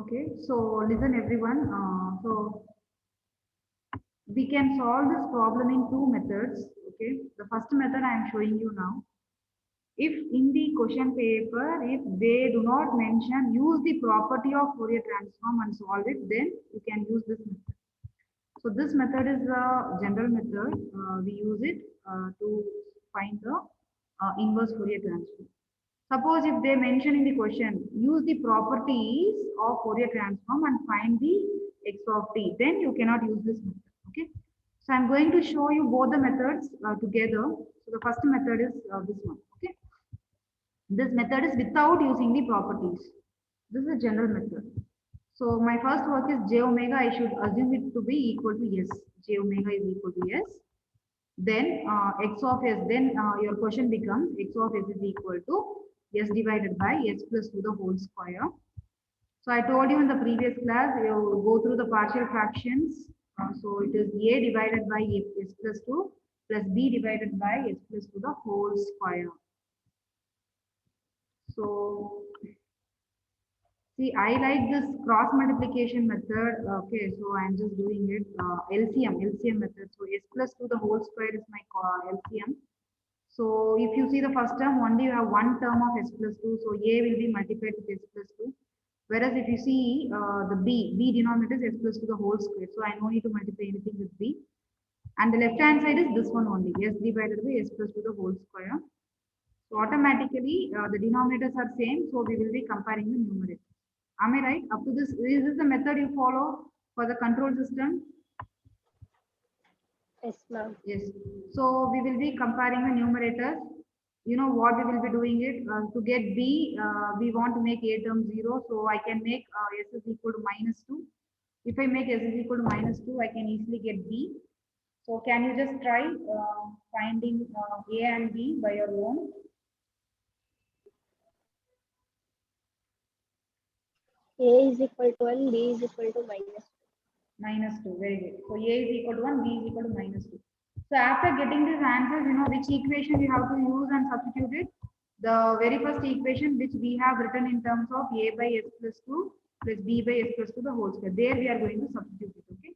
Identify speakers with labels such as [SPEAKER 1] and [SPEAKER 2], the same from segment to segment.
[SPEAKER 1] Okay, so listen everyone. So we can solve this problem in two methods. Okay, the first method I am showing you now. If in the question paper, if they do not mention use the property of Fourier transform and solve it, then you can use this method. So this method is a general method. We use it to find the inverse Fourier transform. Suppose if they mention in the question, use the properties of Fourier transform and find the x of t, then you cannot use this method. Okay. So I'm going to show you both the methods together. So the first method is this one. Okay. This method is without using the properties. This is a general method. So my first work is j omega. I should assume it to be equal to yes. J omega is equal to yes. Then x of s. Then your question becomes x of s is equal to s divided by s plus 2 the whole square. So I told you in the previous class, you go through the partial fractions. So it is a divided by s plus 2 plus b divided by s plus 2 the whole square. So see, I like this cross multiplication method. Okay, so I'm just doing it. LCM method. So s plus 2 the whole square is my LCM. So if you see the first term, only you have one term of s plus 2. So a will be multiplied with s plus 2. Whereas if you see the b denominator is s plus 2 the whole square. So I no need to multiply anything with b. And the left hand side is this one only, s divided by s plus 2 the whole square. So automatically the denominators are same. So we will be comparing the numerators. Am I right? Up to this, is this the method you follow for the control system?
[SPEAKER 2] Yes, ma'am.
[SPEAKER 1] Yes. So we will be comparing the numerators. You know what we will be doing it to get b. We want to make a term 0. So I can make s is equal to minus 2. If I make s is equal to minus 2, I can easily get b. So can you just try finding a and b by your own?
[SPEAKER 2] A is equal to 1, B is equal to minus 2.
[SPEAKER 1] Minus 2, very good. So a is equal to 1, b is equal to minus 2. So after getting these answers, you know which equation you have to use and substitute it. The very first equation which we have written in terms of a by s plus 2 plus b by s plus 2 the whole square. There we are going to substitute it, okay.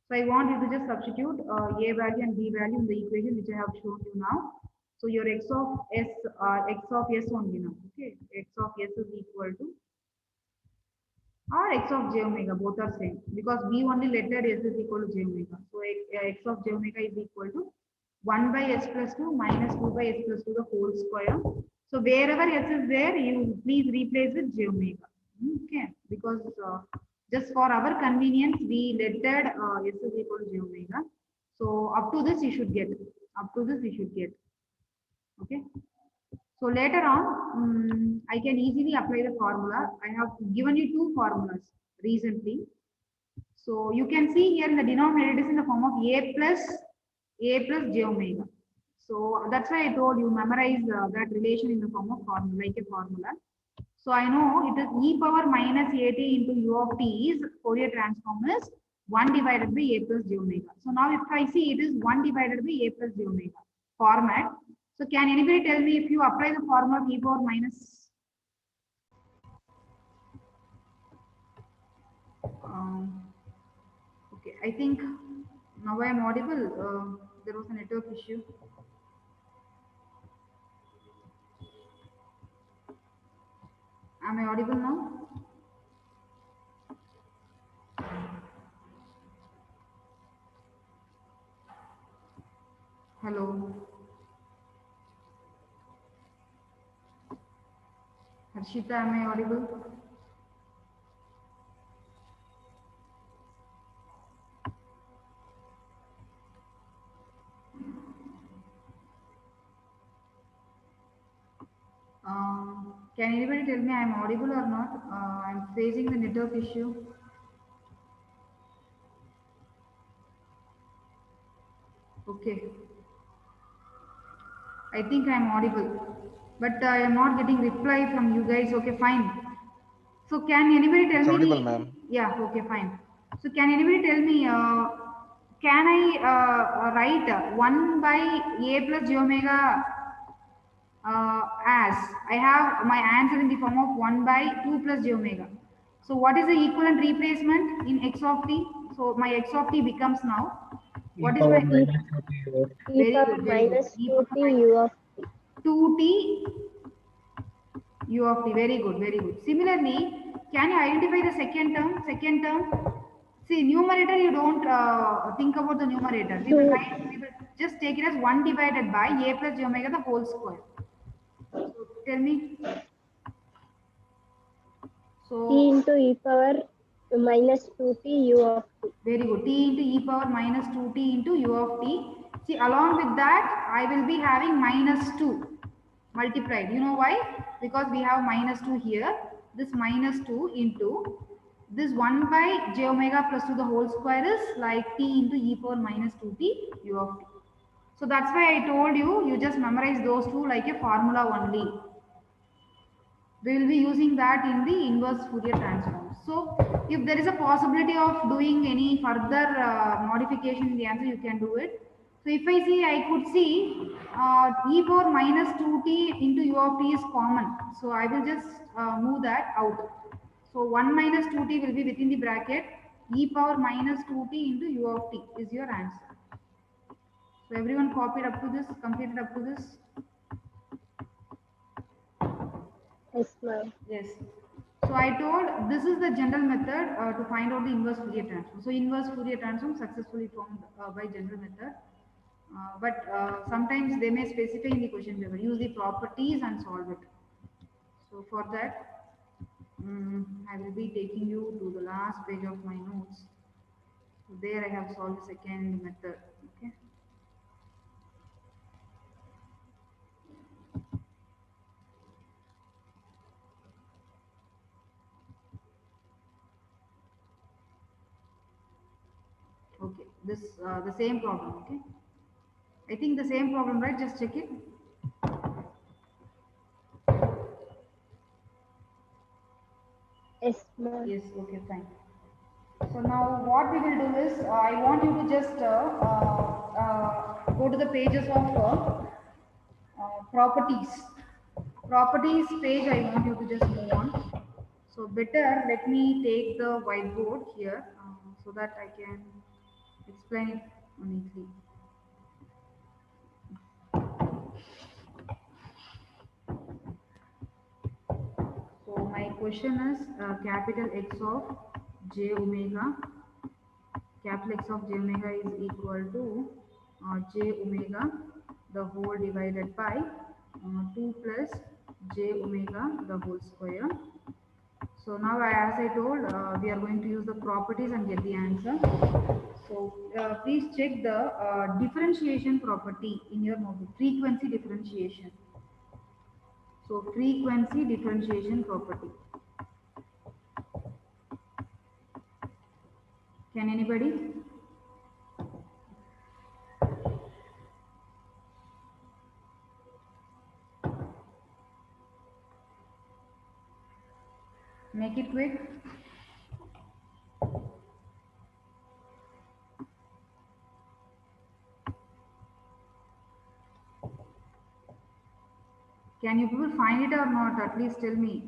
[SPEAKER 1] So I want you to just substitute a value and b value in the equation which I have shown you now. So your x of s only now, okay. X of s is equal to or x of j omega, both are same because we only lettered s is equal to j omega. So x of j omega is equal to 1 by s plus 2 minus 2 by s plus 2 the whole square. So wherever s is there, you please replace with j omega. Okay, because just for our convenience, we lettered s is equal to j omega. So up to this you should get. Up to this you should get. Okay. So later on, I can easily apply the formula. I have given you two formulas recently. So you can see here in the denominator, it is in the form of a plus j omega. So that's why I told you memorize that relation in the form of formula, like a formula. So I know it is e power minus at into u of t is Fourier transform is 1 divided by a plus j omega. So now if I see it is 1 divided by a plus j omega format. So can anybody tell me if you apply the formula of e power minus? Okay, I think now I am audible. There was a network issue. Am I audible now? Hello. Harshita, am I audible? Can anybody tell me I am audible or not? I am facing the network issue. Okay. I think I am audible, but I am not getting reply from you guys. Okay, fine. So can anybody tell
[SPEAKER 3] It's
[SPEAKER 1] me
[SPEAKER 3] audible,
[SPEAKER 1] the?
[SPEAKER 3] ma'am.
[SPEAKER 1] Yeah, okay, fine. So can anybody tell me? Can I write 1 by a plus j omega as I have my answer in the form of 1 by 2 plus j omega. So what is the equivalent replacement in x of t? So my x of t becomes now,
[SPEAKER 3] E
[SPEAKER 1] what is
[SPEAKER 3] power
[SPEAKER 1] my,
[SPEAKER 3] minus 2t over.
[SPEAKER 2] E
[SPEAKER 1] very
[SPEAKER 2] power
[SPEAKER 1] good, very good.
[SPEAKER 2] minus
[SPEAKER 1] E
[SPEAKER 2] 2t
[SPEAKER 1] power
[SPEAKER 2] u of t.
[SPEAKER 1] 2t u of t, very good, very good. Similarly, can you identify the second term? Second term, see numerator, you don't think about the numerator. We will
[SPEAKER 2] 2
[SPEAKER 1] write, we will just take it as 1 divided by a plus j omega the whole square. So tell me.
[SPEAKER 2] t
[SPEAKER 1] So
[SPEAKER 2] into e power minus 2t u of t.
[SPEAKER 1] very good. T into e power minus 2t into u of t. See, along with that, I will be having minus 2 multiplied. You know why? Because we have minus 2 here. This minus 2 into this 1 by j omega plus 2 the whole square is like t into e power minus 2t u of t. So that's why I told you, you just memorize those two like a formula only. We will be using that in the inverse Fourier transform. So if there is a possibility of doing any further modification in the answer, you can do it. So if I see, I could see e power minus 2t into u of t is common. So I will just move that out. So 1 minus 2t will be within the bracket. E power minus 2t into u of t is your answer. So everyone copied up to this, completed up to this.
[SPEAKER 2] Yes, ma'am.
[SPEAKER 1] Yes. So I told this is the general method to find out the inverse Fourier transform. So inverse Fourier transform successfully formed by general method. But sometimes they may specify in the question paper, use the properties and solve it. So for that, I will be taking you to the last page of my notes. So there I have solved the second method. Okay. Okay. This the same problem. Okay. I think the same problem, right? Just check it.
[SPEAKER 2] Yes, ma'am.
[SPEAKER 1] Yes. Okay. Fine. So now what we will do is, I want you to just go to the pages of properties. Properties page, I want you to just move on. So better let me take the whiteboard here so that I can explain it neatly. So my question is capital X of j omega, capital X of j omega is equal to j omega the whole divided by 2 plus j omega the whole square. So now as I told, we are going to use the properties and get the answer. So please check the differentiation property in your notebook, frequency differentiation. So frequency differentiation property. Can anybody? Make it quick. Can you people find it or not? At least tell me.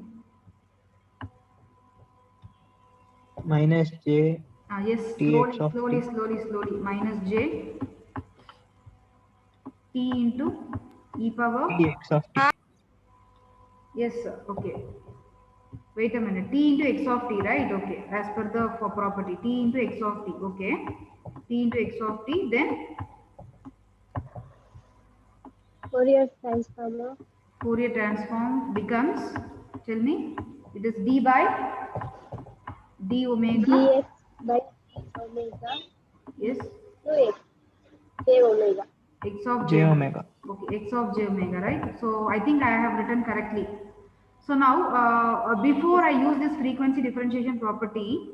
[SPEAKER 3] Minus j
[SPEAKER 1] Yes,
[SPEAKER 3] tx of t.
[SPEAKER 1] slowly. Minus j t into e power.
[SPEAKER 3] Tx of t.
[SPEAKER 1] Yes, sir. Okay. Wait a minute. T into x of t, right? Okay. As per the for property, t into x of t. Okay. T into x of t. Then
[SPEAKER 2] Fourier transform of
[SPEAKER 1] Fourier transform becomes. Tell me. It is d by d omega.
[SPEAKER 2] dx by d omega
[SPEAKER 1] Yes.
[SPEAKER 2] to x j omega.
[SPEAKER 1] X of j
[SPEAKER 3] J
[SPEAKER 1] omega.
[SPEAKER 3] omega.
[SPEAKER 1] Okay. X of j omega, right? So I think I have written correctly. So now, before I use this frequency differentiation property,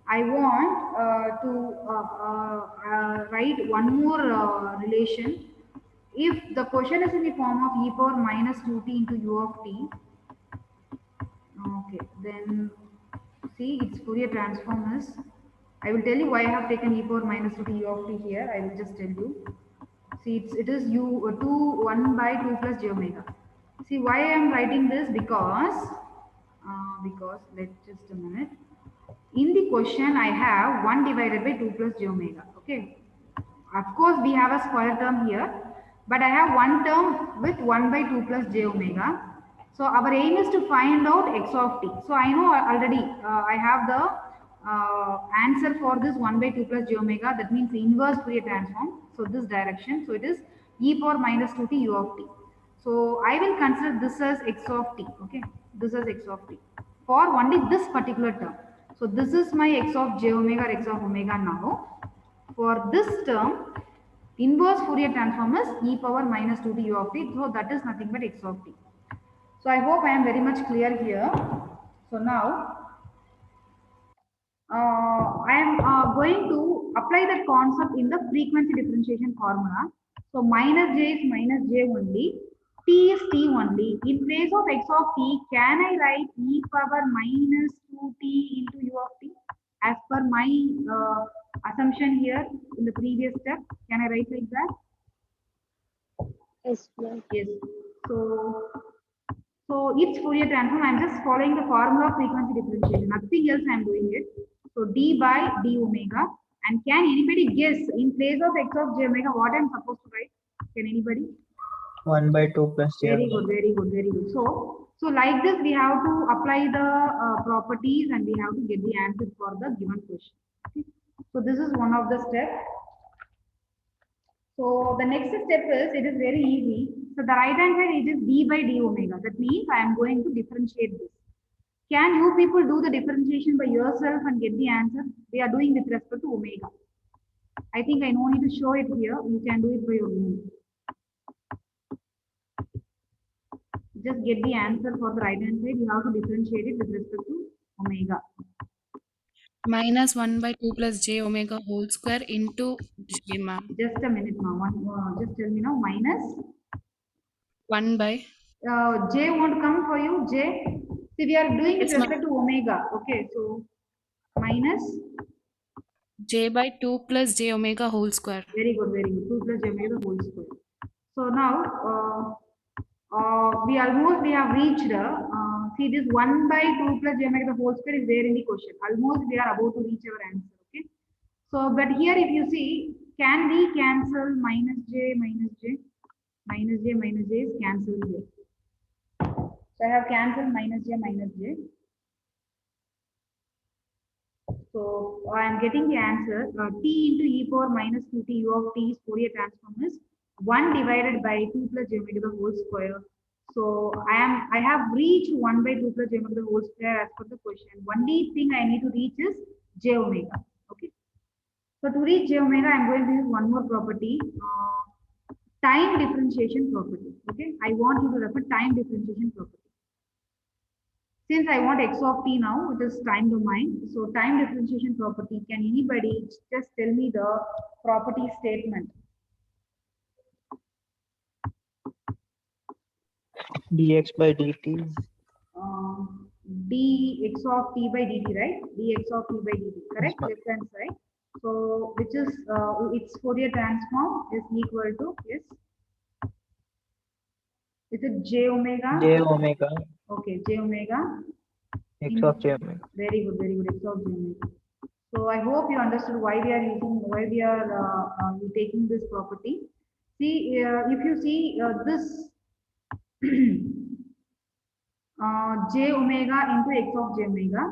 [SPEAKER 1] I want to write one more relation. If the question is in the form of e power minus 2t into u of t, okay, then see its Fourier transform is, I will tell you why I have taken e power minus 2t u of t here. I will just tell you. See, it is u 2 1 by 2 plus j omega. See why I am writing this, because let's just a minute. in the question I have 1 divided by 2 plus j omega. Okay. Of course, we have a square term here, but I have one term with 1 by 2 plus j omega. So our aim is to find out x of t. So I know already I have the answer for this 1 by 2 plus j omega. That means the inverse Fourier transform. So this direction. So it is e power minus 2t u of t. So I will consider this as x of t. Okay, this is x of t for only this particular term. So this is my x of j omega or x of omega now. For this term, inverse Fourier transform is e power minus 2t u of t. So that is nothing but x of t. So I hope I am very much clear here. So now I am going to apply that concept in the frequency differentiation formula. So minus j is minus j only. T is t only. In place of x of t, can I write e power minus 2t into u of t? As per my assumption here in the previous step, can I write like that?
[SPEAKER 2] Yes, ma'am.
[SPEAKER 1] Yes. So it's Fourier transform. I'm just following the formula of frequency differentiation. Nothing else I'm doing it. So d by d omega. And can anybody guess in place of x of j omega what I'm supposed to write? Can anybody?
[SPEAKER 3] 1 by 2 plus j
[SPEAKER 1] Very
[SPEAKER 3] omega.
[SPEAKER 1] good, very good, very good. So like this, we have to apply the properties and we have to get the answer for the given question. Okay. So this is one of the steps. So the next step is, it is very easy. So the right hand side it is d by d omega. That means I am going to differentiate this. Can you people do the differentiation by yourself and get the answer? They are doing with respect to omega. I think I no need to show it here. You can do it by your own. Just get the answer for the right hand side. You have to differentiate it with respect to omega.
[SPEAKER 4] Minus 1 by 2 plus j omega whole square into j, ma'am.
[SPEAKER 1] Just a minute now. Just tell me now. Minus
[SPEAKER 4] 1 by
[SPEAKER 1] j won't come for you. J. See, we are doing with
[SPEAKER 4] Yes, ma'am.
[SPEAKER 1] respect to omega. Okay, so minus.
[SPEAKER 4] j by 2 plus j omega whole square.
[SPEAKER 1] Very good, very good. 2 plus j omega the whole square. So now we have reached. See, this 1 by 2 plus j omega the whole square is there in the question. Almost we are about to reach our answer. Okay. So, but here if you see, can we cancel minus j minus j? Minus j minus j is cancelled here. So I have cancelled minus j minus j. So I am getting the answer. T into e power minus 2t u of t is Fourier transform is 1 divided by 2 plus j omega the whole square. So I have reached 1 by 2 plus j omega the whole square as per the question. Only thing I need to reach is j omega. Okay. So to reach j omega, I am going to use one more property, time differentiation property. Okay. I want you to refer time differentiation property. Since I want x of t now, it is time domain. So time differentiation property, can anybody just tell me the property statement?
[SPEAKER 3] dx by dt.
[SPEAKER 1] Dx of t by dt, right? Dx of t by dt, correct?
[SPEAKER 3] Yes,
[SPEAKER 1] Left hand side. So which is its Fourier transform is equal to, yes. Is it j omega?
[SPEAKER 3] J omega
[SPEAKER 1] Okay, j omega.
[SPEAKER 3] x of j omega.
[SPEAKER 1] Very good, x of j omega. So I hope you understood why we are taking this property. See, if you see this j omega into x of j omega.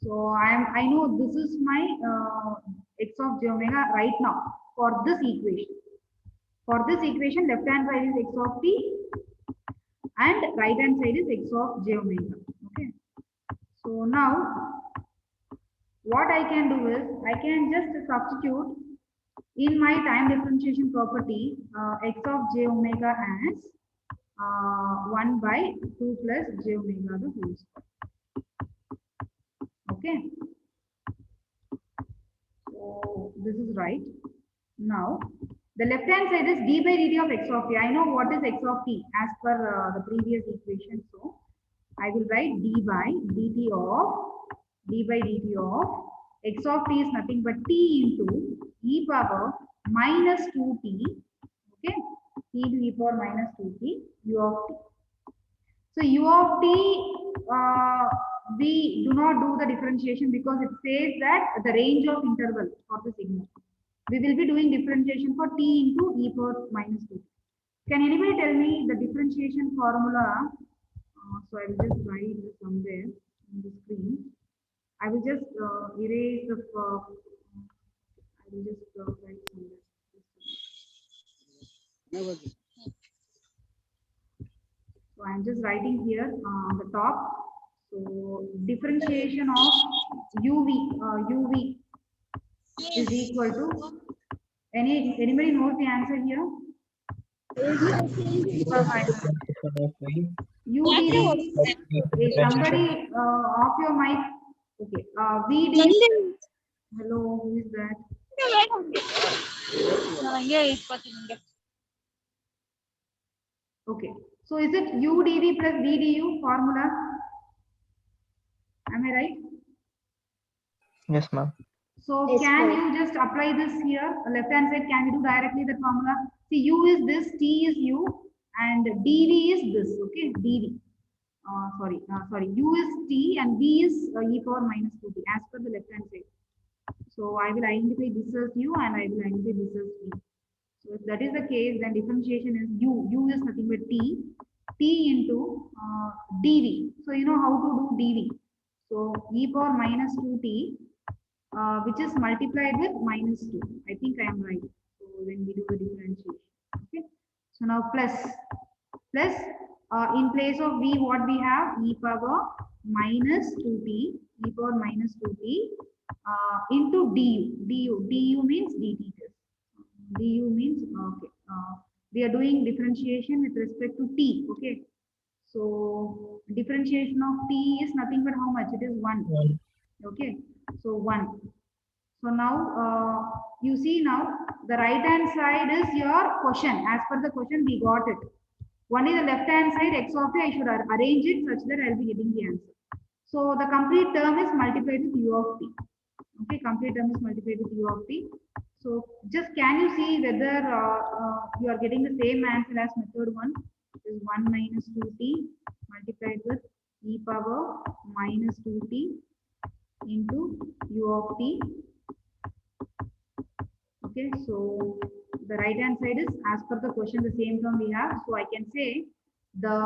[SPEAKER 1] So I know this is my x of j omega right now for this equation. For this equation, left hand side is x of t and right hand side is x of j omega. Okay. So now what I can do is I can just substitute in my time differentiation property x of j omega as 1 by 2 plus j omega the whole square. Okay. So this is right. Now the left hand side is d by dt of x of t. I know what is x of t as per the previous equation. So I will write d by dt of x of t is nothing but t into e power minus 2t. Okay, t to e power minus 2t u of t. So u of t we do not do the differentiation because it says that the range of interval for the signal. We will be doing differentiation for t into e power minus 2. Can anybody tell me the differentiation formula? So I will just write it somewhere on the screen. I will just erase the. I will just write somewhere. So I'm just writing here on the top. So differentiation of UV is equal to anybody knows the answer here? UDV. Hey, somebody off your mic. Okay. VD. Hello, who is that? Okay. So is it UDV plus VDU formula? Am I right?
[SPEAKER 3] Yes, ma'am.
[SPEAKER 1] So
[SPEAKER 2] Yes,
[SPEAKER 1] can
[SPEAKER 2] ma'am.
[SPEAKER 1] you just apply this here? Left hand side, can you do directly the formula? See, U is this, T is U, and dV is this. Okay, dV. Sorry. U is T and V is e power minus 2t as per the left hand side. So I will identify this as U and I will identify this as V. So if that is the case, then differentiation is U. U is nothing but T into dV. So you know how to do dV. So e power minus 2t, which is multiplied with minus 2. I think I am right. So when we do the differentiation. Okay. So now plus in place of v, what we have? E power minus 2t, e power minus 2t into du means dt. Du means, okay. We are doing differentiation with respect to t. Okay. So differentiation of t is nothing but how much? It is 1. Okay. So 1. So now you see now the right hand side is your question. As per the question, we got it. One is the left hand side x of t. I should arrange it such that I will be getting the answer. So the complete term is multiplied with u of t. Okay, complete term is multiplied with u of t. So just can you see whether you are getting the same answer as method 1? It is 1 minus 2t multiplied with e power minus 2t into u of t. Okay, so the right hand side is as per the question the same term we have. So I can say the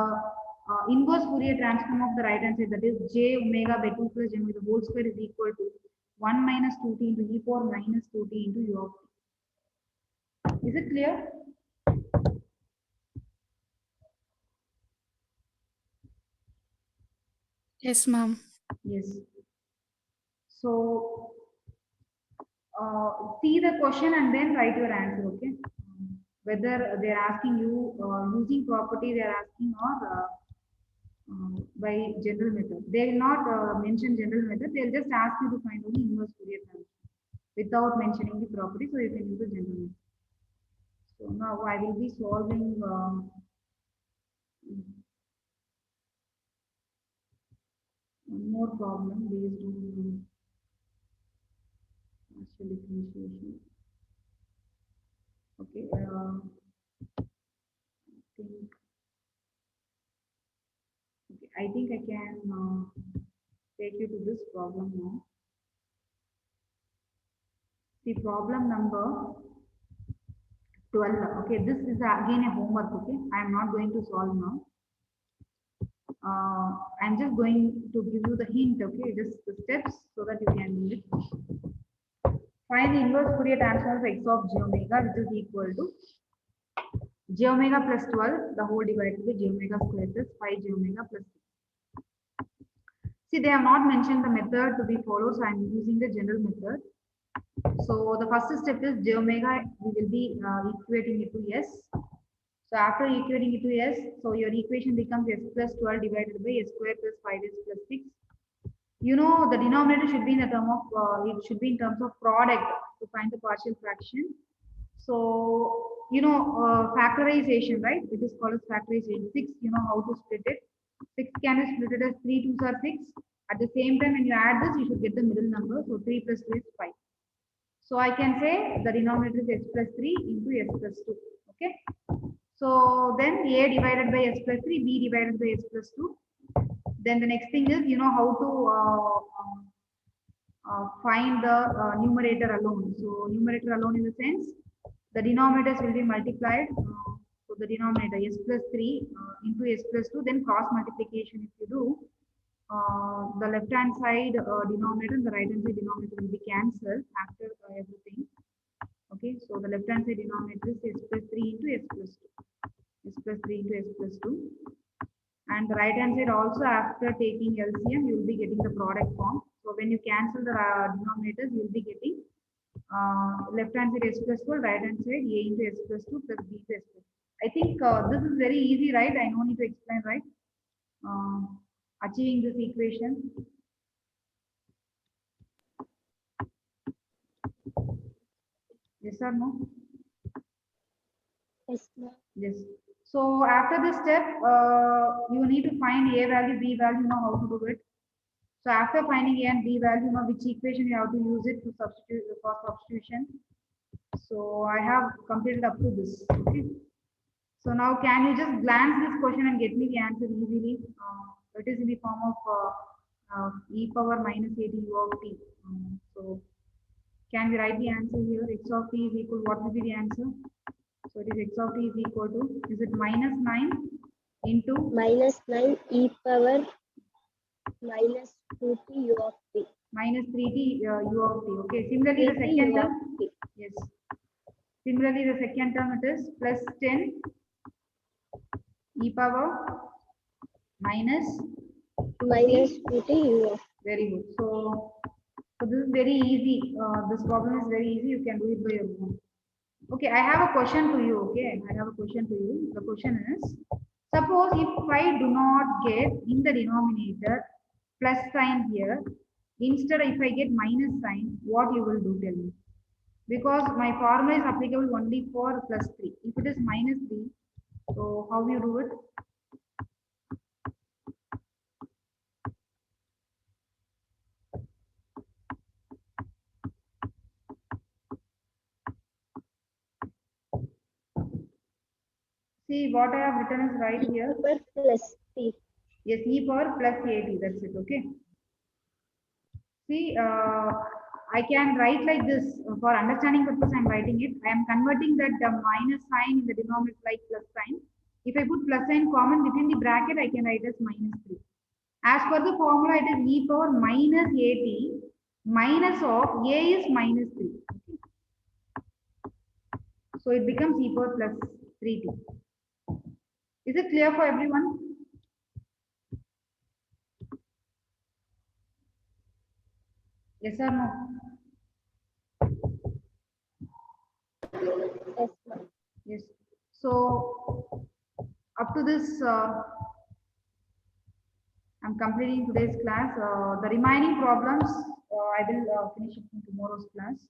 [SPEAKER 1] inverse Fourier transform of the right hand side, that is j omega by 2 plus j omega the whole square is equal to 1 minus 2t into e power minus 2t into u of t. Is it clear?
[SPEAKER 4] Yes, ma'am.
[SPEAKER 1] Yes. So see the question and then write your answer. Okay. Whether they are asking you using property, they are asking or by general method. They will not mention general method. They will just ask you to find only inverse Fourier transform without mentioning the property. So you can use the general method. So now I will be solving one more problem based on partial differentiation. Okay. I think I can take you to this problem now. See problem number 12. Okay, this is again a homework. Okay, I am not going to solve now. I'm just going to give you the hint. Okay, just the steps so that you can do it. Find the inverse Fourier transform of x of j omega, which is equal to j omega plus 12 the whole divided by j omega square plus 5 j omega plus 6. See, they have not mentioned the method to be followed, so I'm using the general method. So the first step is j omega, we will be equating it to s. So after equating it to s, so your equation becomes s plus 12 divided by s square plus 5s plus 6. You know the denominator should be in the term of, it should be in terms of product to find the partial fraction. So, you know, factorization, right? It is called as factorization. 6, you know how to split it. 6 can be split as 3 2s are 6. At the same time, when you add this, you should get the middle number. So 3 plus 2 is 5. So I can say the denominator is s plus 3 into s plus 2. Okay. So then a divided by s plus 3, b divided by s plus 2. Then the next thing is, you know how to find the numerator alone. So numerator alone in the sense, the denominators will be multiplied. So the denominator s plus 3 into s plus 2, then cross multiplication if you do. The left hand side denominator and the right hand side denominator will be cancelled after everything. Okay, so the left hand side denominator is s plus 3 into s plus 2. S plus 3 into s plus 2. And the right hand side also, after taking LCM, you will be getting the product form. So when you cancel the denominators, you will be getting left hand side s plus 4, right hand side a into s plus 2 plus b into s plus 2. I think this is very easy, right? I no need to explain, right? Achieving this equation. Yes or no?
[SPEAKER 2] Yes, ma'am.
[SPEAKER 1] Yes. So after this step, you need to find a value, b value, know how to do it. So after finding a and b value, know which equation you have to use it to substitute for substitution. So I have completed up to this. Okay. So now can you just glance this question and get me the answer easily? It is in the form of e power minus 80 u of t. So can we write the answer here? X of t is equal, what will be the answer? So it is x of t is equal to, is it minus 9 into
[SPEAKER 2] Minus 9 e power minus 2t u of t.
[SPEAKER 1] minus 3t u of t. Okay. Similarly, the
[SPEAKER 2] 3t
[SPEAKER 1] second
[SPEAKER 2] u of
[SPEAKER 1] term,
[SPEAKER 2] t.
[SPEAKER 1] yes. Similarly, the second term it is plus 10 e power minus 2t.
[SPEAKER 2] Minus 2t u of t.
[SPEAKER 1] Very good. So this is very easy. This problem is very easy. You can do it by your own. Okay, I have a question to you. Okay, I have a question to you. The question is, suppose if I do not get in the denominator plus sign here, instead if I get minus sign, what you will do, tell me? Because my formula is applicable only for plus 3. If it is minus 3, so how you do it? See, what I have written is right here.
[SPEAKER 2] Power plus t.
[SPEAKER 1] Yes, e power plus 80, that's it, okay. See, I can write like this, for understanding purpose I am writing it. I am converting that the minus sign in the denominator like plus sign. If I put plus sign common within the bracket, I can write as minus 3. As per the formula, it is e power minus 80, minus of a is minus 3. Okay. So it becomes e power plus 3t. Is it clear for everyone? Yes or no?
[SPEAKER 2] Yes, ma'am.
[SPEAKER 1] Yes. So up to this, I'm completing today's class. The remaining problems I will finish it in tomorrow's class.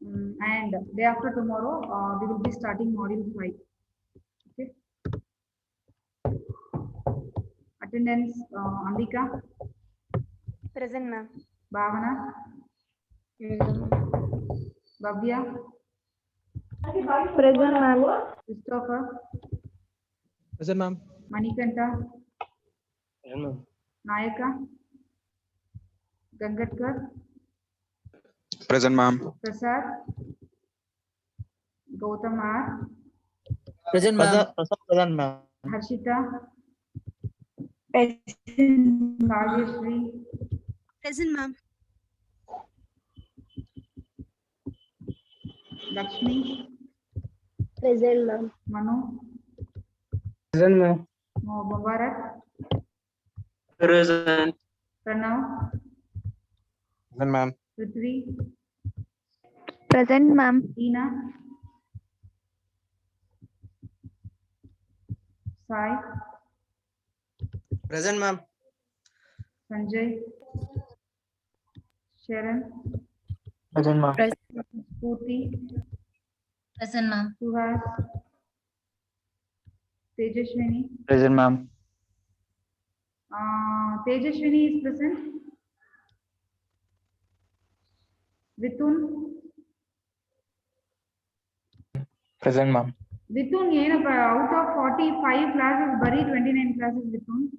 [SPEAKER 1] And day after tomorrow, we will be starting module 5. Okay. Attendance, Ambika,
[SPEAKER 5] Present, ma'am.
[SPEAKER 1] Bhavana, Bhavya,
[SPEAKER 5] Present, ma'am.
[SPEAKER 1] Christopher,
[SPEAKER 3] Present, ma'am.
[SPEAKER 1] Manikanta,
[SPEAKER 3] Present, ma'am.
[SPEAKER 1] Nayaka, Gangatkar,
[SPEAKER 6] Present, ma'am.
[SPEAKER 1] Prasad, Gautam R,
[SPEAKER 3] Present, ma'am. Present, ma'am.
[SPEAKER 1] Harshita,
[SPEAKER 5] Present.
[SPEAKER 1] Kavyashree,
[SPEAKER 5] Present, ma'am.
[SPEAKER 1] Lakshmi,
[SPEAKER 2] Present, ma'am.
[SPEAKER 1] Manu,
[SPEAKER 3] Present, ma'am.
[SPEAKER 1] Mubarak,
[SPEAKER 3] Present.
[SPEAKER 1] Pranav,
[SPEAKER 6] Present, ma'am.
[SPEAKER 1] Prithvi,
[SPEAKER 2] Present, ma'am.
[SPEAKER 1] Tina, Sai,
[SPEAKER 3] Present, ma'am.
[SPEAKER 1] Sanjay, Sharon,
[SPEAKER 3] Present, ma'am.
[SPEAKER 1] Spurti,
[SPEAKER 7] Present, ma'am.
[SPEAKER 1] Suhas, Tejashwini.
[SPEAKER 3] Present, ma'am.
[SPEAKER 1] Tejashwini is present. Vithun.
[SPEAKER 3] Present, ma'am.
[SPEAKER 1] Vithun, out of 45 classes, bari 29 classes Vithun.